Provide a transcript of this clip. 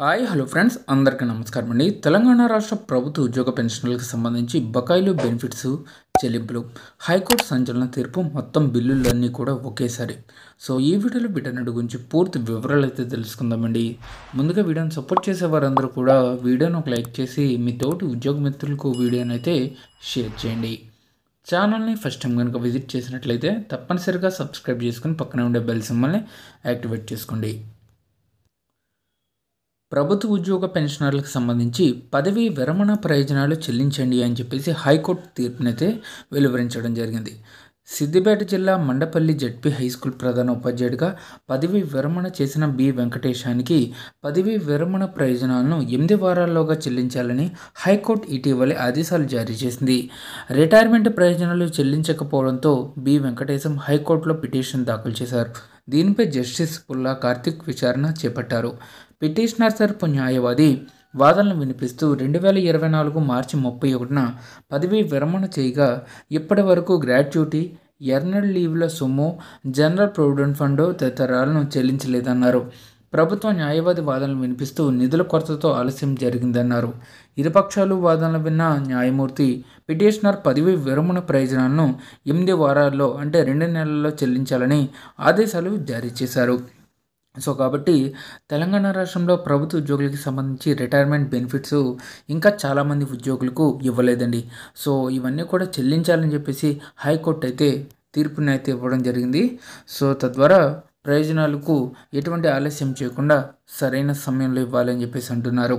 Hi hello friends అందరికీ నమస్కారం అండి. తెలంగాణ రాష్ట్ర ప్రభుత్వ ఉద్యోగ పెన్షన్లకు సంబంధించి బకాయిలు బెనిఫిట్స్ చెల్లింపులు హైకోర్టు సంచలన తీర్పు మొత్తం బిల్లులన్నీ కూడా ఒకేసారి. సో ఈ వీడియోలో వీటన్నిటి గురించి పూర్తి వివరాలు అయితే తెలుసుకుందామండి. ముందుగా వీడియోని సపోర్ట్ చేసే వారందరూ కూడా వీడియోని ఒక లైక్ చేసి మీ తోటి ఉద్యోగ మిత్రులకు వీడియోని అయితే షేర్ చేయండి. ఛానల్ని ఫస్ట్ టైం కనుక విజిట్ చేసినట్లయితే తప్పనిసరిగా సబ్స్క్రైబ్ చేసుకుని పక్కనే ఉండే బెల్ సింబల్ని యాక్టివేట్ చేసుకోండి. ప్రభుత్వ ఉద్యోగ పెన్షనర్లకు సంబంధించి పదవీ విరమణ ప్రయోజనాలు చెల్లించండి అని చెప్పేసి హైకోర్టు తీర్పునైతే వెలువరించడం జరిగింది. సిద్దిపేట జిల్లా మండపల్లి జడ్పీ హై స్కూల్ ప్రధాన ఉపాధ్యాయుడిగా పదవీ విరమణ చేసిన బి వెంకటేశానికి పదవీ విరమణ ప్రయోజనాలను 8 వారాల్లోగా చెల్లించాలని హైకోర్టు ఇటీవలే ఆదేశాలు జారీ చేసింది. రిటైర్మెంట్ ప్రయోజనాలు చెల్లించకపోవడంతో బి వెంకటేశం హైకోర్టులో పిటిషన్ దాఖలు చేశారు. దీనిపై జస్టిస్ పుల్లా కార్తిక్ విచారణ చేపట్టారు. పిటిషనర్ తరపు న్యాయవాది వాదనలు వినిపిస్తూ 2024 మార్చి 31న పదవీ విరమణ చేయగా ఇప్పటి వరకు గ్రాట్యుటీ, ఎర్నడ్ లీవ్ల సొమ్ము, జనరల్ ప్రొవిడెంట్ ఫండ్ తదితరాలను చెల్లించలేదన్నారు. ప్రభుత్వ న్యాయవాది వాదనలు వినిపిస్తూ నిధుల కొరతతో ఆలస్యం జరిగిందన్నారు. ఇరుపక్షాలు వాదనలు విన్న న్యాయమూర్తి పిటిషనర్ పదవీ విరమణ ప్రయోజనాలను 8 వారాల్లో అంటే 2 నెలల్లో చెల్లించాలని ఆదేశాలు జారీ చేశారు. సో కాబట్టి తెలంగాణ రాష్ట్రంలో ప్రభుత్వ ఉద్యోగులకి సంబంధించి రిటైర్మెంట్ బెనిఫిట్స్ ఇంకా చాలామంది ఉద్యోగులకు ఇవ్వలేదండి. సో ఇవన్నీ కూడా చెల్లించాలని చెప్పేసి హైకోర్టు అయితే తీర్పుని అయితే ఇవ్వడం జరిగింది. సో తద్వారా ప్రయోజనాలకు ఎటువంటి ఆలస్యం చేయకుండా సరైన సమయంలో ఇవ్వాలని చెప్పేసి అంటున్నారు.